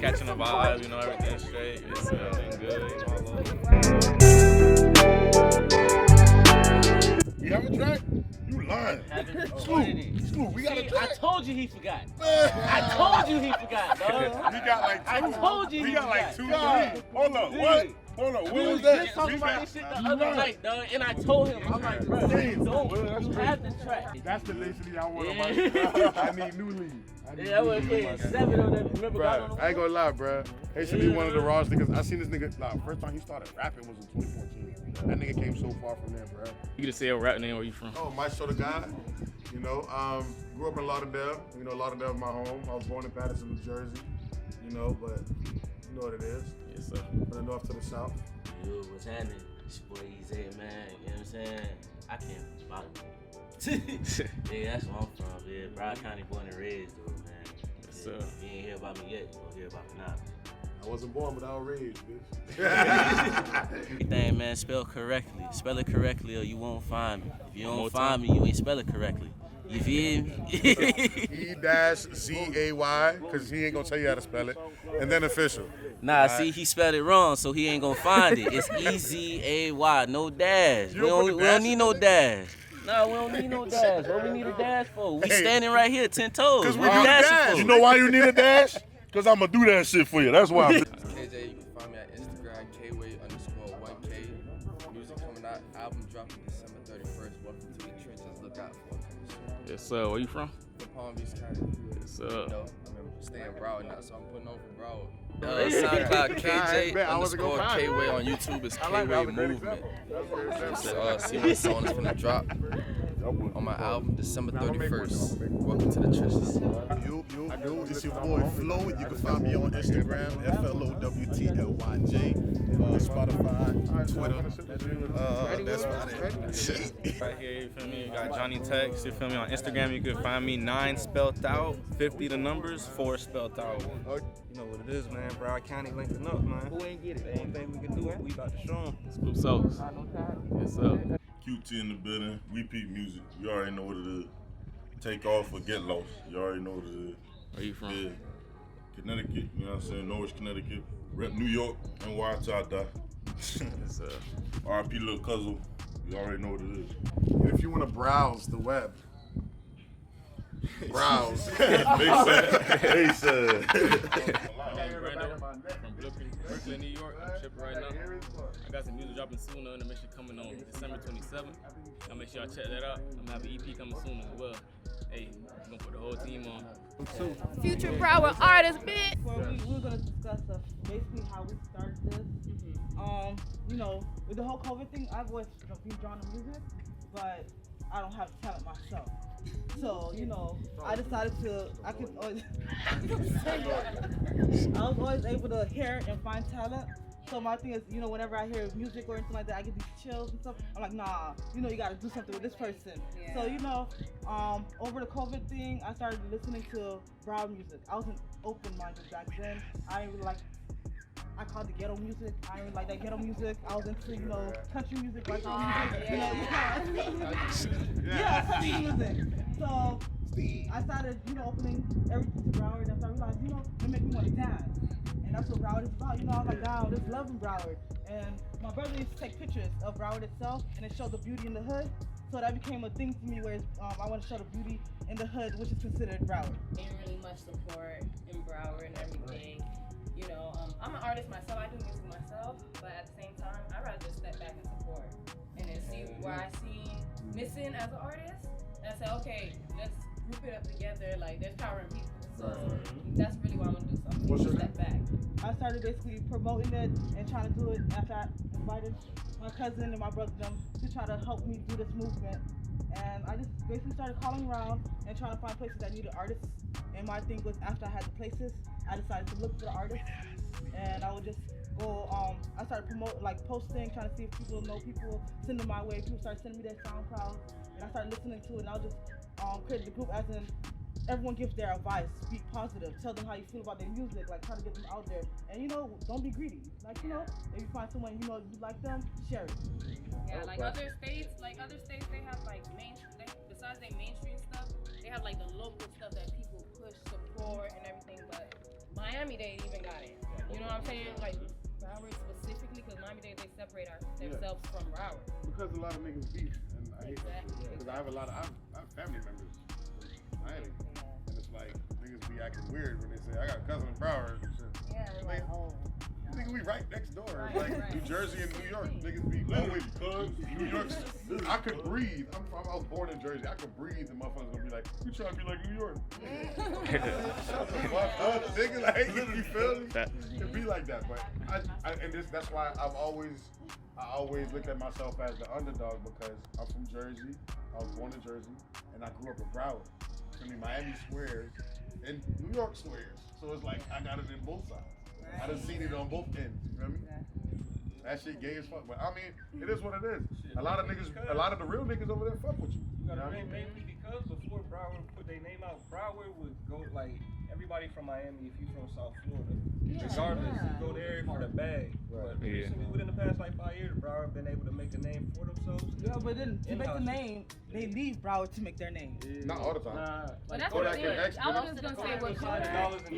catching the vibe, you know, everything straight. It's been good, you know, I love it. You have a track? You lying. Sloop, we got a track. I told you he forgot. I told you he forgot, dog. We got like two. I told you we he got like forgot. 2, 3. Hold up, what? Hold up, We what was was that? just talking about this shit the other night, dog, and I told him, I'm like, bro, you have the track. That's the lazy I want on my I need new leads. Yeah, I was 7 of them. Remember, Bro, I ain't gonna lie, bro. He should be one of the rawest niggas. I seen this nigga, like, first time he started rapping was in 2014. That nigga came so far from there, bro. You just say a rap name, where you from? Oh, my show the guy. You know, grew up in Lauderdale. You know, Lauderdale is my home. I was born in Patterson, New Jersey. You know, but you know what it is. Yes, sir. From the north to the south. Yo, what's happening? It's your boy Easy, man. You know what I'm saying? I can't bother. Yeah, that's where I'm from. Yeah, Broward County born and raised, though, man. Yes, Yeah, sir. if you ain't hear about me yet, you gonna hear about me now. I wasn't born, but I was raised, bitch. Everything, man, spell correctly. Spell it correctly or you won't find me. If you don't find me, you ain't spell it correctly. You feel me? E-Z-A-Y, because he ain't gonna tell you how to spell it. And then official. Nah, see, he spelled it wrong, so he ain't gonna find it. It's E-Z-A-Y, no dash. We don't need no dash. No, we don't need no dash. What we need a dash for? We standing right here, 10 toes. Because we do the dash. You know why you need a dash? Because I'm gonna do that shit for you. That's why. KJ, you can find me at Instagram, kway_1k. Music coming out, album dropping December 31st. Welcome to the trenches. Look out for it. Yes, sir. Where you from? The Palm Beach County. Yes, sir. You know, I'm staying Broward now, so I'm putting on for Broward. SoundCloud KJ_Kway on YouTube is Kway Movement. See when the song is gonna drop on my album December 31st. Welcome to the trenches. Yo, it's your boy Flo. You can find me on Instagram, FLOWTLYJ, Spotify, Twitter. That's about it. Right here, you feel me? You got Johnny Tex, you feel me? On Instagram, you can find me 9 spelled out, 50 the numbers, 4 spelled out. You know what it is, man. Broward County linking up, man. Who ain't get it? Anything we can do, we about to show them. Scoop sauce. Yes, sir. QT in the building, repeat music. You already know what it is. Take off or get lost. You already know what it is. Where you from? Yeah. Connecticut, you know what I'm saying? Norwich, Connecticut. Rep New York, NY till I die. Yes, sir. RIP Lil Cuzzle. You already know what it is. And if you want to browse the web, browse. They said. From Brooklyn, New York. I'm shipping right now. I got some music dropping sooner, and the mission coming on December 27th. I'll make sure y'all check that out. I'm gonna have an EP coming soon as well. Hey, I'm gonna put the whole team on. Future Broward artist, bitch. We were gonna discuss basically how we started this. You know, with the whole COVID thing, I've always been drawn to music, but I don't have talent myself. So, you know, I decided I was always able to hear and find talent. So my thing is, you know, whenever I hear music or anything like that, I get these chills and stuff. I'm like, nah, you know, you gotta do something with this person. Yeah. So, you know, over the COVID thing, I started listening to Broward music. I wasn't open-minded back then. I didn't really like, I called it ghetto music. I didn't really like that ghetto music. I was into, you know, country music, like music. Country music. So I started, you know, opening everything to Broward, and I realized, you know, it made me want to dance. And that's what Broward is about. You know, I was like, wow, just loving Broward. And my brother used to take pictures of Broward itself, and it showed the beauty in the hood. So that became a thing for me, where I want to show the beauty in the hood, which is considered Broward. Ain't really much support in Broward and everything. You know, I'm an artist myself. I do music myself, but at the same time, I'd rather just step back and support, and then see where I see missing as an artist, and I say, okay, let's group it up together. Like, there's power in people. So that's really what I'm gonna do. So I'm gonna step back. I started basically promoting it and trying to do it after I invited my cousin and my brother to try to help me do this movement. And I just basically started calling around and trying to find places that needed artists. And my thing was, after I had the places, I decided to look for the artists. And I would just go, I started posting, trying to see if people know people, send them my way. People started sending me their SoundCloud, and I started listening to it, and I just created the group as in, everyone gives their advice, speak positive, tell them how you feel about their music, like try to get them out there. And you know, don't be greedy. Like, you know, if you find someone you know you like them, share it. Yeah, like other states, they have like besides their mainstream stuff, they have like the local stuff that people push, support, and everything. But Miami-Dade even got it. You know what I'm saying? Like Broward specifically, because Miami-Dade they separate themselves from Broward. Because a lot of niggas beef, and I hate that Exactly. because I have I have family members from Miami, and it's like niggas be acting weird when they say I got a cousin in Broward and shit. Yeah, they're like, oh. Nigga, we right next door. Right, Like right. New Jersey and New York, niggas be always New York. I could breathe. I was born in Jersey. I could breathe, and motherfuckers gonna be like, "You trying to be like New York?" Shut the fuck up, nigga. Like you feel me? It be like that, but that's why I always look at myself as the underdog because I'm from Jersey. I was born in Jersey, and I grew up in Broward. I mean, Miami swears, and New York swears. So it's like I got it in both sides. I done seen it on both ends, you feel me? That shit gay as fuck, but I mean, it is what it is. A lot of the real niggas over there fuck with you. You gotta mainly because before Broward put their name out, Broward would go like everybody from Miami, if you from South Florida, regardless, you go there for the bag. But recently, within the past like 5 years, Broward been able to make a name for themselves. Yeah, but then to make the name, they leave Broward to make their name. Not all the time. But that's what it is. I was just gonna say with Kodak,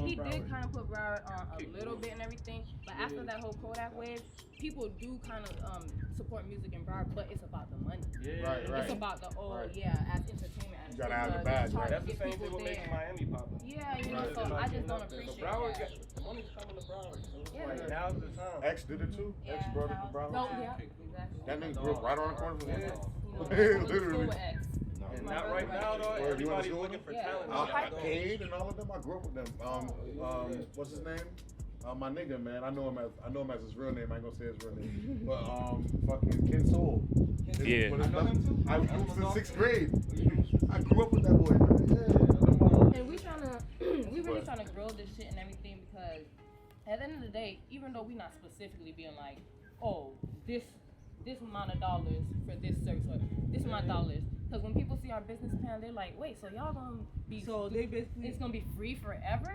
he did kind of put Broward on a little bit and everything. But after that whole Kodak wave, people do kind of support music in Broward, but it's about the money. Right. It's about the as entertainment. You gotta have the bag, right? That's the same thing with making Miami popular. Yeah, you know, so I just don't appreciate so Broward that. the money's coming to Broward. So Yeah. like, now's the time. X did it too. X brought it to Broward. No, yeah, exactly. That nigga grew up right around the corner from him. Literally. And not right now though. Everybody's looking for talent. I paid and all of them. I grew up with them. What's his name? My nigga, man. I know him as his real name. I ain't gonna say his real name. But fucking Ken Soul. Yeah. I grew up in 6th grade. I grew up with that boy, man. Yeah. And we really trying to grow this shit and everything because at the end of the day, even though we not specifically being like, oh, this amount of dollars for this service or this amount of dollars. Because when people see our business plan, they're like, wait, so y'all gonna be it's gonna be free forever?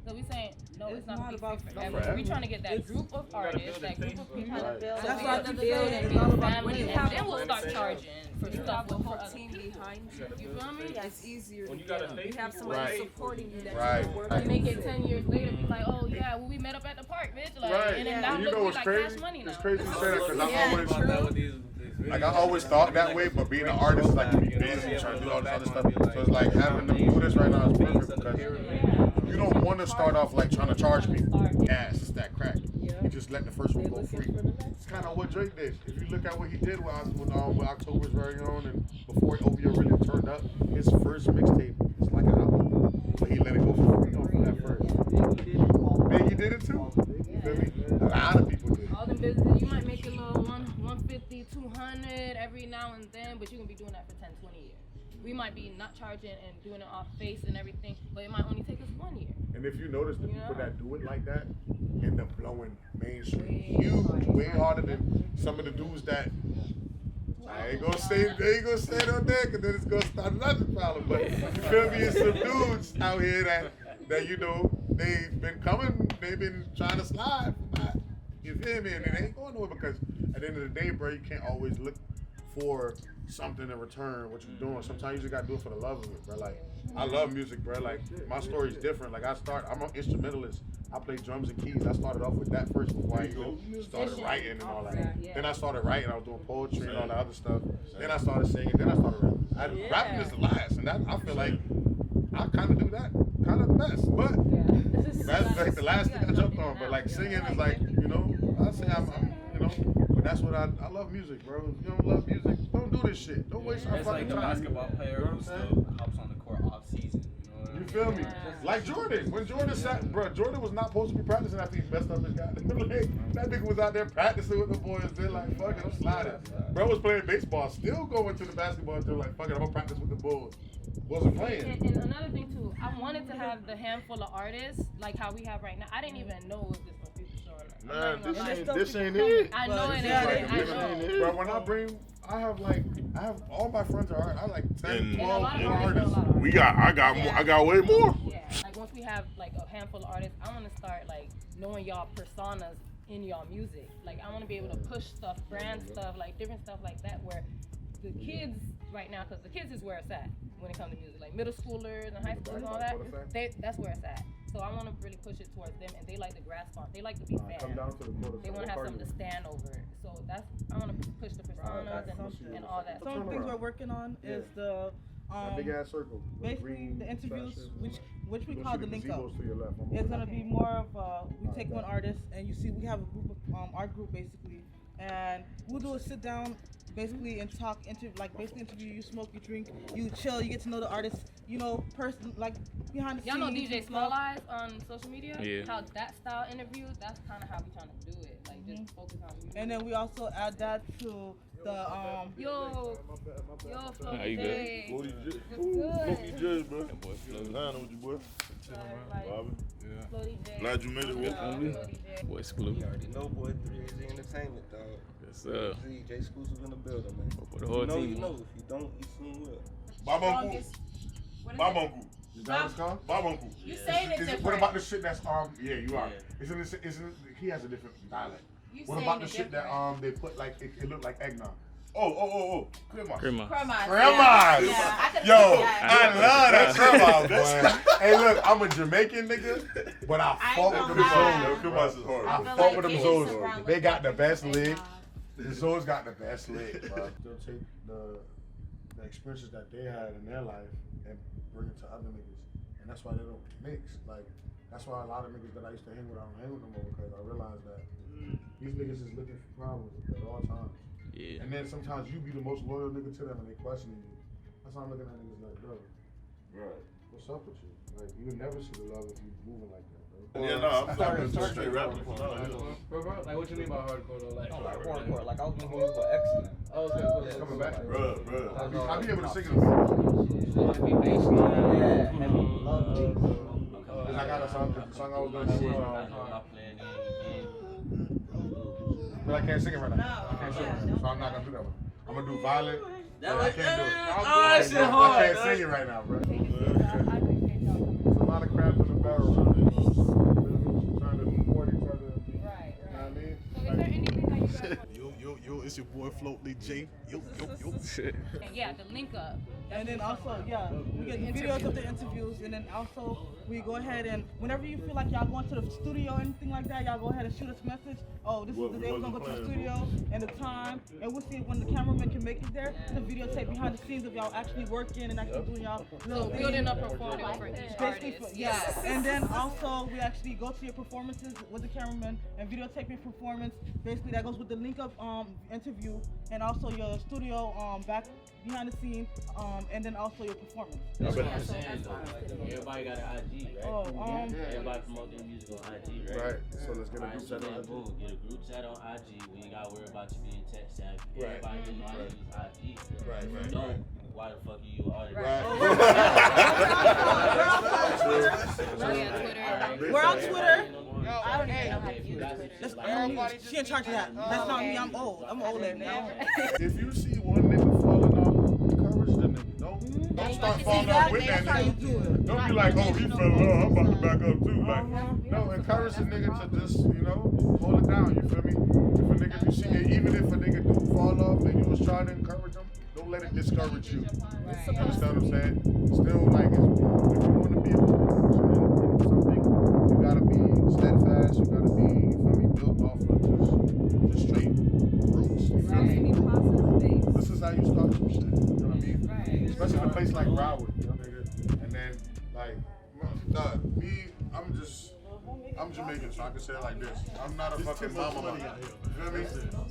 So we saying no, it's not gonna be free forever. We trying to get that group of artists, that group of people. Right. So That's we why get to I build keep and saying be family, when and then we'll start charging for stuff the for whole other team people. behind you. You feel me? It's easier to When you get got a them. face You have people, somebody right. supporting you that Right. you can work And make it 10 years later, be like, oh yeah, well we met up at the park, bitch. Like, Right. and then now You look, know we what's like crazy? cash money now. It's crazy you say that because Yeah, I always thought that way, but being an artist is like you be busy trying to do all this other stuff. So it's like having them do this right now is perfect because you don't want to start off like trying to charge people. Gas, it's that crack. You just let the first one go free. It's kind of what Drake did. If you look at what he did with October's Very Own and before OVO really turned up, his first mixtape is like an album, but he let it go for free off at first. Biggie did it too. A lot of people did. All them business, you might make a little 150, 200 every now and then, but you're gonna be doing that for 10, 20 years. We might be not charging and doing it off face and everything, but it might only take us 1 year. And if you notice the people that do it like that end up blowing mainstream huge, way harder than some of the dudes that I ain't gonna say it on there because then it's gonna start another problem. But you feel me? It's some dudes out here that you know they've been trying to slide. You feel me? And it ain't going nowhere because at the end of the day, bro, you can't always look for something in return what you're doing. Sometimes you just gotta do it for the love of it, bro. Like I love music, bro. Like my story's different. Like I'm an instrumentalist. I play drums and keys. I started off with that first before I even started writing and all that. Then I started writing. I was doing poetry and all that other stuff. Then I started singing. Then I started rapping. Rapping is the last, and that I feel like I kind of do that, kind of the best. But that's like the last thing I jumped on. But like singing is like, you know, I say I'm you know. But that's what I love music, bro. If you don't love music, don't do this shit. Don't waste our It's fucking like the time. basketball player who still hops on the court off season. You feel me? Like Jordan. When Jordan sat, bro, Jordan was not supposed to be practicing after he messed up his goddamn leg. That nigga was out there practicing with the boys. They're like, fuck it, I'm sliding. Bro was playing baseball, still going to the basketball team like, fuck it, I'm gonna practice with the Bulls. Wasn't playing. And another thing too, I wanted to have the handful of artists like how we have right now. I didn't even know if this was future show or not. Man, this ain't it. I know it ain't. I know. Bro, when I have all my friends are artists. I have like 10, 12 artists. artists. I got way more. Yeah, like once we have like a handful of artists, I want to start like knowing y'all personas in y'all music. Like I want to be able to push stuff, brand stuff, like different stuff like that where the kids right now, because the kids is where it's at. when it comes to music, like middle schoolers and high schoolers and all that. That's where it's at. So I want to really push it towards them, and they like to grasp on. They like to be fans. They want to have something to stand over. So I want to push the personas and all that. Some of the things we're working on is the big ass circle. Basically, the interviews, which we call the link up. It's gonna be more of we take one artist, and you see we have a group of our group basically, and we'll do a sit down. Basically, and talk, basically interview you, smoke, you drink, you chill, you get to know the artist, person, like behind the scenes. Y'all know DJ Small Eyes on social media? Yeah. How that style interview, that's kind of how we trying to do it. Like, just focus on music. And then we also add that to the, Yo, Flo. How you good? Floaty J, bro. That boy Flo. Lying with you, boy. Bobby. Floaty J. Glad you made it with Floaty J. Boy Screw. You already know, boy. 3AZ Entertainment, dog. Yes, sir. J Exclusive in the building, man. For the whole team. You know. If you don't, you soon will. Bob Uncle. Bob Uncle. Is that what it's called? Bob Uncle. You saying it different. What about the shit that's yeah, you are. Isn't he has a different dialect. What about the shit that they put like it looked like eggnog? Oh. Crema. Yeah. Yo, I love that crema, boy. Hey, look, I'm a Jamaican nigga, but I fuck with them Zoes. Cremas is hard. I fuck with them Zoes. They got the best lick. The Zoes got the best lick, bro. They'll take the experiences that they had in their life and bring it to other niggas, and that's why they don't mix. Like, that's why a lot of niggas that I used to hang with, I don't hang with them more because I realized that these niggas is looking for problems at all times. Yeah. And then sometimes you be the most loyal nigga to them and they questioning you. That's why I'm looking at niggas like, brother, Right. what's up with you? Like, you would never see the love if you moving like that, bro. Yeah, no, I'm just straight rapping. Bro, like what you mean by hardcore though? Like Hardcore. Like I was making music for excellent. Oh, okay. It's coming back. Bro. I'll be able to sing it. Heavy bass line. Yeah, heavy love beats. Cause I got a song, the song I was gonna do but I can't sing it right now. I can't sing it, so I'm not gonna do that one. I'm gonna do Violet. I can't do it. that shit hard. I can't sing it right now, bro. I appreciate y'all coming. There's a lot of crabs in the barrel. Trying to support each other. Right. You know what I mean? So is there anything that you guys want? Yo, it's your boy Floaty J. Yo. Yeah, the link up. and then also, we get videos of the interviews, and then also we go ahead and whenever you feel like y'all going to the studio or anything like that, y'all go ahead and shoot us a message. Oh, this is the day we're gonna go to the studio and the time, and we'll see when the cameraman can make it there. The videotape behind the scenes of y'all actually working and actually doing y'all little things. Building up performance for each artist. Yes. And then also we actually go to your performances with the cameraman and videotaping performance. Basically that goes with the link up interview and also your studio back behind the scene and then also your performance. That's what I'm saying though. Like, everybody got an IG, right? Everybody promote their music on IG, right? Right. So let's get a group so chat on then IG. boom, get a group chat on IG. We ain't gotta worry about you being tech savvy. Everybody know how to use IG. Right. If you don't, why the fuck are you an artist? We're on Twitter. I don't even know how to use it. She in charge of that. That's not me. I'm old. I'm old lady now. If you see one nigga falling off, encourage the nigga. Don't start falling off with that That's how you nigga. do it. Don't be like, oh, he fell off, I'm about to back up too. Like, no, encourage the nigga to just, hold it down, you feel me? If a nigga, you see it, even if a nigga do fall off and you was trying to encourage him, don't let it discourage you. You understand what I'm saying? Still, like, if you want to be a in something, you gotta be steadfast, you gotta be, you feel me, built off of just straight roots, you feel me? This is how you start some shit, you know what I mean? Especially in a place like Broward, nigga. And then, like, me, I'm Jamaican, so I can say it like this. I'm not a fucking mama. You feel me?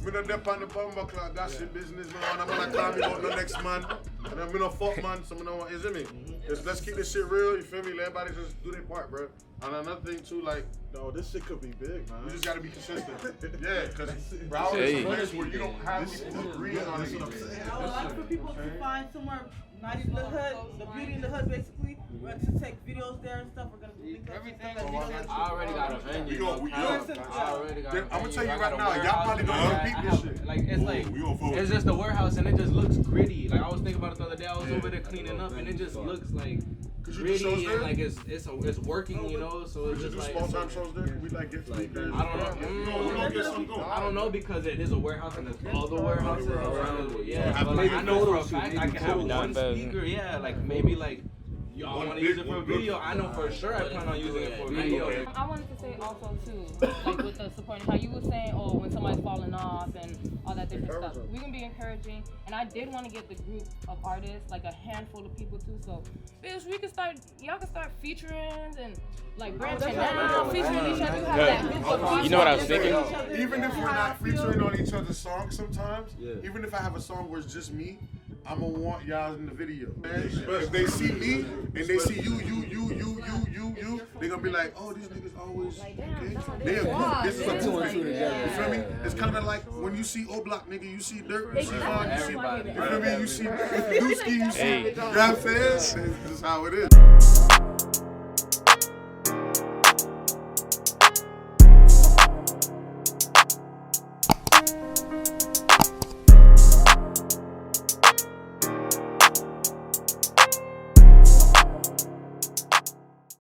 Me not dep on the bumper clock, that's shit business, man. I'm gonna call me about the next man. And then me no fuck man, so me no want, you see me? Just let's keep this shit real, you feel me? Let everybody just do their part, bro. And another thing too, like, No, this shit could be big, man. we just gotta be consistent. Yeah, because Broward is a place where you don't have people agreeing on anything. I would like for people to find somewhere nice in the hood, the beauty in the hood basically, to take videos there and stuff. We're gonna do link ups and stuff like I already got a venue. I already got I'm gonna tell you right now, y'all probably don't repeat this shit. Like it's like it's just a warehouse and it just looks gritty. Like I was thinking about it the other day. I was over there cleaning up and it just looks like gritty and like it's working, you know. So it's just like small time shows there. We like get I don't know because it is a warehouse and there's other warehouses around it. Yeah, but like I know for a fact I can have one speaker. Yeah, like maybe like. Y'all want to use it for a video? I know for sure I plan on using it for a video. I wanted to say also too, like with the supporting, how you were saying, oh, when somebody's falling off and all that different stuff. We can be encouraging, and I did want to get the group of artists, like a handful of people too. So, bitch, we can start. Y'all can start featuring and like branching out, featuring each other. You have that group of people. You know what I was thinking? Even if we're not featuring on each other's songs sometimes, even if I have a song where it's just me, I'm gonna want y'all in the video. But if they see me and they see you, they're gonna be like, oh, these niggas always okay. This is a movement. You feel me? It's kind of like when you see O-Block, nigga, you see Dirt, you see Vaughn, you see, you feel me? You see Dusky, you see, you know what I'm saying? This is how it is.